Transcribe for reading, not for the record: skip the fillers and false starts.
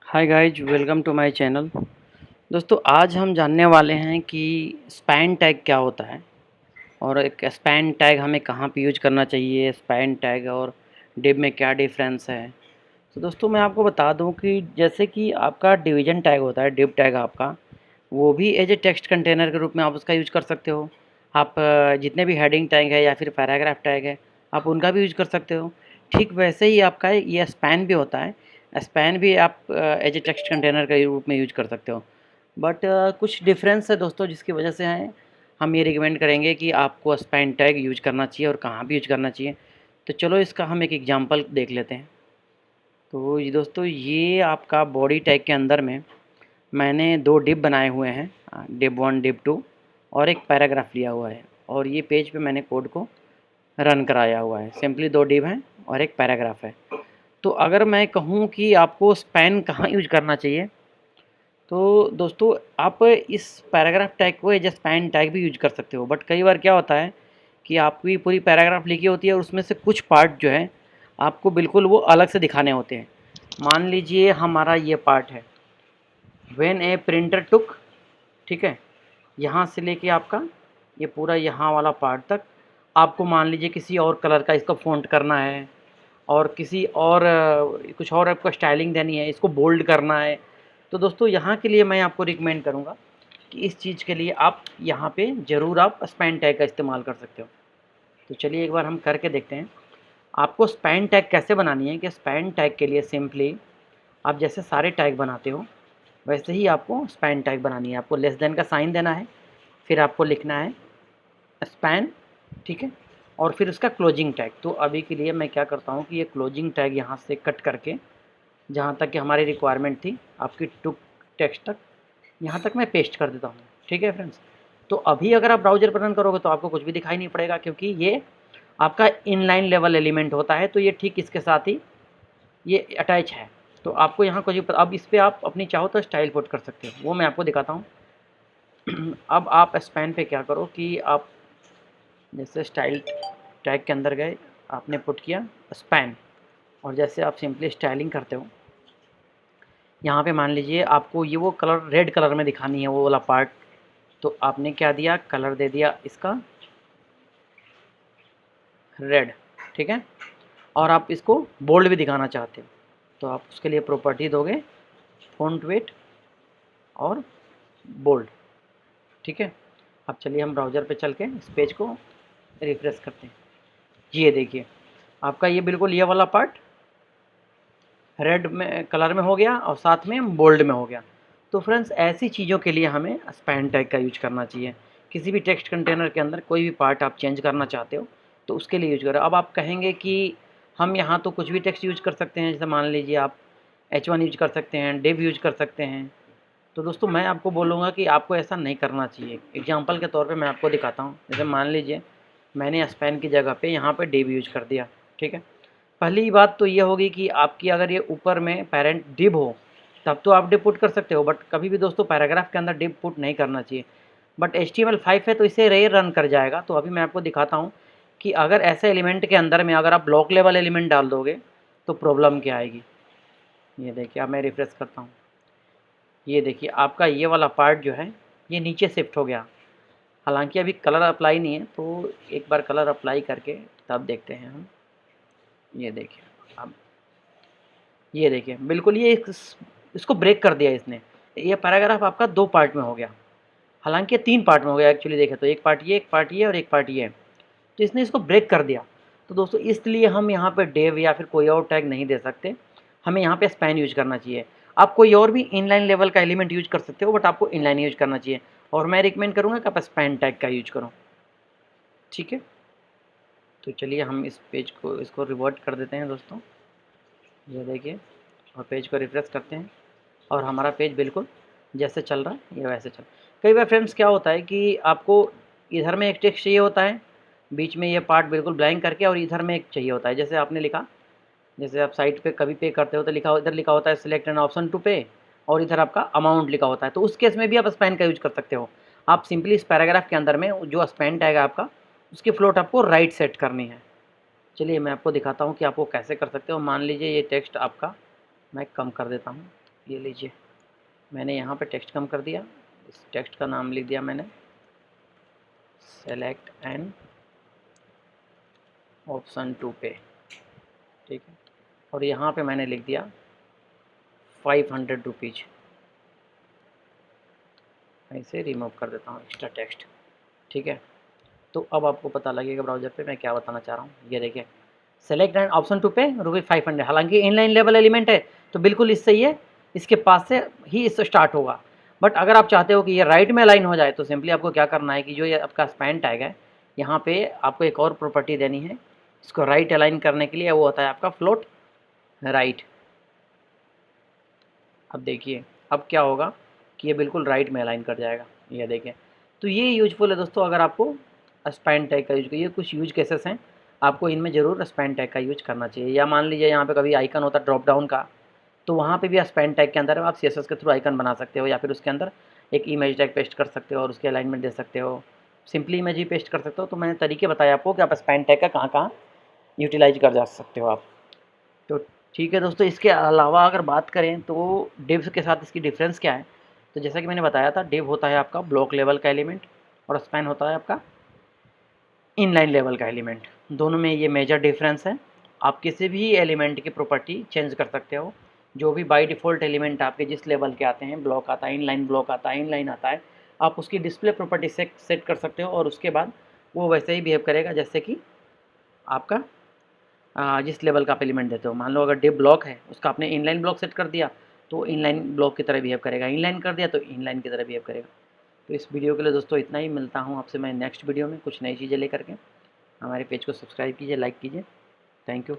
Hi guys, welcome to my channel. दोस्तों, आज हम जानने वाले हैं कि स्पैन टैग क्या होता है और एक स्पैन टैग हमें कहाँ पे यूज करना चाहिए। स्पैन टैग और डिब में क्या डिफरेंस है। तो दोस्तों, मैं आपको बता दूं कि जैसे कि आपका डिवीजन टैग होता है, डिब टैग आपका, वो भी एज ए टेक्स्ट कंटेनर के रूप में आप उसका यूज कर सकते हो। आप जितने भी हेडिंग टैग है या फिर पैराग्राफ टैग है, आप उनका भी यूज कर सकते हो। ठीक वैसे ही आपका ये स्पैन भी होता है। स्पैन भी आप एज ए टेक्स्ट कंटेनर के रूप में यूज कर सकते हो। बट कुछ डिफरेंस है दोस्तों, जिसकी वजह से हम ये रिकमेंड करेंगे कि आपको स्पैन टैग यूज करना चाहिए और कहाँ भी यूज करना चाहिए। तो चलो इसका हम एक एग्जांपल देख लेते हैं। तो ये दोस्तों, ये आपका बॉडी टैग के अंदर में मैंने 2 डिप बनाए हुए हैं, डिप 1 डिप 2, और एक पैराग्राफ लिया हुआ है। और ये पेज पे मैंने कोड को रन कराया हुआ है। सिंपली 2 डिप हैं और एक पैराग्राफ है। तो अगर मैं कहूँ कि आपको स्पैन कहाँ यूज करना चाहिए, तो दोस्तों आप इस पैराग्राफ टैग को एज स्पैन टैग भी यूज कर सकते हो। बट कई बार क्या होता है कि आपकी पूरी पैराग्राफ लिखी होती है और उसमें से कुछ पार्ट जो है आपको बिल्कुल वो अलग से दिखाने होते हैं। मान लीजिए हमारा ये पार्ट है, व्हेन ए प्रिंटर टुक, ठीक है, यहाँ से लेके आपका ये पूरा यहाँ वाला पार्ट तक आपको मान लीजिए किसी और कलर का इसका फ़ॉन्ट करना है, और किसी और कुछ और आपको स्टाइलिंग देनी है, इसको बोल्ड करना है। तो दोस्तों, यहाँ के लिए मैं आपको रिकमेंड करूँगा कि इस चीज़ के लिए आप यहाँ पे ज़रूर आप स्पैन टैग का इस्तेमाल कर सकते हो। तो चलिए एक बार हम करके देखते हैं। आपको स्पैन टैग कैसे बनानी है कि स्पैन टैग के लिए सिंपली आप जैसे सारे टैग बनाते हो वैसे ही आपको स्पैन टैग बनानी है। आपको लेस देन का साइन देना है, फिर आपको लिखना है स्पैन, ठीक है, और फिर उसका क्लोजिंग टैग। तो अभी के लिए मैं क्या करता हूँ कि ये क्लोजिंग टैग यहाँ से कट करके जहाँ तक कि हमारी रिक्वायरमेंट थी आपकी टू टेक्स्ट तक, यहाँ तक मैं पेस्ट कर देता हूँ। ठीक है फ्रेंड्स। तो अभी अगर आप ब्राउज़र पर रन करोगे तो आपको कुछ भी दिखाई नहीं पड़ेगा, क्योंकि ये आपका इनलाइन लेवल एलिमेंट होता है। तो ये ठीक इसके साथ ही ये अटैच है। तो आपको यहाँ कुछ, अब इस पर आप अपनी चाहो तो स्टाइल पुट कर सकते हो, वो मैं आपको दिखाता हूँ। अब आप स्पैन पे क्या करो कि आप जैसे स्टाइल टैग के अंदर गए, आपने पुट किया स्पैन, और जैसे आप सिंपली स्टाइलिंग करते हो, यहाँ पे मान लीजिए आपको ये वो कलर रेड कलर में दिखानी है वो वाला पार्ट। तो आपने क्या दिया, कलर दे दिया इसका रेड, ठीक है, और आप इसको बोल्ड भी दिखाना चाहते हो तो आप उसके लिए प्रॉपर्टी दोगे फ़ॉन्ट वेट और बोल्ड, ठीक है। अब चलिए हम ब्राउज़र पे चल के इस पेज को रिफ्रेश करते हैं। ये देखिए आपका ये बिल्कुल ये वाला पार्ट रेड में कलर में हो गया और साथ में बोल्ड में हो गया। तो फ्रेंड्स, ऐसी चीज़ों के लिए हमें स्पैन टैग का यूज करना चाहिए। किसी भी टेक्स्ट कंटेनर के अंदर कोई भी पार्ट आप चेंज करना चाहते हो तो उसके लिए यूज करो। अब आप कहेंगे कि हम यहाँ तो कुछ भी टेक्स्ट यूज कर सकते हैं, जैसे मान लीजिए आप H1 यूज कर सकते हैं, डिव यूज कर सकते हैं। तो दोस्तों, मैं आपको बोलूँगा कि आपको ऐसा नहीं करना चाहिए। एग्जाम्पल के तौर पे मैं आपको दिखाता हूँ। जैसे मान लीजिए मैंने स्पैन की जगह पे यहाँ पे डिव यूज कर दिया, ठीक है। पहली बात तो ये होगी कि आपकी अगर ये ऊपर में पेरेंट डिव हो तब तो आप डिव पुट कर सकते हो, बट कभी भी दोस्तों पैराग्राफ के अंदर डिव पुट नहीं करना चाहिए। बट HTML5 है तो इसे रे रन कर जाएगा। तो अभी मैं आपको दिखाता हूँ कि अगर ऐसे एलिमेंट के अंदर में अगर आप ब्लॉक लेवल एलिमेंट डाल दोगे तो प्रॉब्लम क्या आएगी। ये देखिए, अब मैं रिफ्रेश करता हूँ। ये देखिए आपका ये वाला पार्ट जो है ये नीचे शिफ्ट हो गया। हालांकि अभी कलर अप्लाई नहीं है, तो एक बार कलर अप्लाई करके तब देखते हैं हम। ये देखिए, अब ये देखिए बिल्कुल ये इसको ब्रेक कर दिया इसने। ये पैराग्राफ आपका 2 पार्ट में हो गया, हालांकि ये 3 पार्ट में हो गया एक्चुअली देखें तो। एक पार्ट ये, एक पार्ट ये और एक पार्ट ये। तो इसने इसको ब्रेक कर दिया। तो दोस्तों, इसलिए हम यहाँ पे डेव या फिर कोई और टैग नहीं दे सकते, हमें यहाँ पे स्पैन यूज करना चाहिए। आप कोई और भी इनलाइन लेवल का एलिमेंट यूज कर सकते हो, बट आपको इनलाइन यूज करना चाहिए। और मैं रिकमेंड करूँगा कि आप स्पैन टैग का यूज करो, ठीक है। तो चलिए हम इस पेज को इसको रिवर्ट कर देते हैं दोस्तों। ये देखिए, और पेज को रिफ्रेश करते हैं और हमारा पेज बिल्कुल जैसे चल रहा है ये वैसे चल। कई बार फ्रेंड्स क्या होता है कि आपको इधर में एक टेक्स्ट चाहिए होता है, बीच में ये पार्ट बिल्कुल ब्लैंक करके, और इधर में एक चाहिए होता है। जैसे आपने लिखा, जैसे आप साइट पे कभी पे करते हो तो लिखा इधर लिखा होता है सिलेक्ट एन ऑप्शन टू पे, और इधर आपका अमाउंट लिखा होता है। तो उस केस में भी आप स्पैन का यूज कर सकते हो। आप सिंपली इस पैराग्राफ के अंदर में जो स्पैन टैग है आपका, उसकी फ्लोट आपको राइट सेट करनी है। चलिए मैं आपको दिखाता हूँ कि आपको कैसे कर सकते हो। मान लीजिए ये टेक्स्ट आपका मैं कम कर देता हूँ, ये लीजिए, मैंने यहाँ पे टेक्स्ट कम कर दिया, इस टेक्स्ट का नाम लिख दिया मैंने सेलेक्ट एन ऑप्शन टू पे, ठीक है। और यहाँ पे मैंने लिख दिया 500 रुपीज़। मैं इसे रिमूव कर देता हूँ एक्स्ट्रा टेक्स्ट, ठीक है। तो अब आपको पता लगेगा ब्राउज़र पे मैं क्या बताना चाह रहा हूँ। ये देखिए, सेलेक्ट एंड ऑप्शन टू पे ₹500। हालांकि इनलाइन लेवल एलिमेंट है तो बिल्कुल इससे ये इसके पास से ही इससे स्टार्ट होगा। बट अगर आप चाहते हो कि ये राइट में अलाइन हो जाए तो सिंपली आपको क्या करना है कि जो ये आपका स्पैन टैग है, यहाँ पे आपको एक और प्रॉपर्टी देनी है इसको राइट अलाइन करने के लिए, वो होता है आपका फ्लोट राइट। अब देखिए अब क्या होगा कि ये बिल्कुल राइट में अलाइन कर जाएगा, ये देखिए। तो ये यूजफुल है दोस्तों, अगर आपको स्पैन टैग का यूज करिए। कुछ यूज केसेस हैं, आपको इनमें ज़रूर स्पैन टैग का यूज करना चाहिए। या मान लीजिए यहाँ पे कभी आइकन होता है ड्रॉप डाउन का, तो वहाँ पे भी स्पैन टैग के अंदर आप सीएसएस के थ्रू आइकन बना सकते हो, या फिर उसके अंदर एक इमेज टैग पेस्ट कर सकते हो और उसके अलाइनमेंट दे सकते हो। सिंपली इमेज ही पेस्ट कर सकते हो। तो मैंने तरीके बताया आपको कि आप स्पैन टैग का कहाँ कहाँ यूटिलाइज कर जा सकते हो आप। तो ठीक है दोस्तों, इसके अलावा अगर बात करें तो डिव्स के साथ इसकी डिफरेंस क्या है। तो जैसा कि मैंने बताया था, डिव होता है आपका ब्लॉक लेवल का एलिमेंट और स्पैन होता है आपका इनलाइन लेवल का एलिमेंट। दोनों में ये मेजर डिफरेंस है। आप किसी भी एलिमेंट की प्रॉपर्टी चेंज कर सकते हो। जो भी बाय डिफ़ॉल्ट एलिमेंट आपके जिस लेवल के आते हैं, ब्लॉक आता है, इनलाइन ब्लॉक आता है, इनलाइन आता है, आप उसकी डिस्प्ले प्रॉपर्टी से सेट कर सकते हो और उसके बाद वो वैसे ही बिहेव करेगा जैसे कि आपका जिस लेवल का आप एलिमेंट देते हो। मान लो अगर डिव ब्लॉक है, उसका आपने इनलाइन ब्लॉक सेट कर दिया तो इनलाइन ब्लॉक की तरह बिहेव करेगा, इनलाइन कर दिया तो इनलाइन की तरह बिहेव करेगा। तो इस वीडियो के लिए दोस्तों इतना ही। मिलता हूँ आपसे मैं नेक्स्ट वीडियो में कुछ नई चीज़ें लेकर के। हमारे पेज को सब्सक्राइब कीजिए, लाइक कीजिए। Thank you.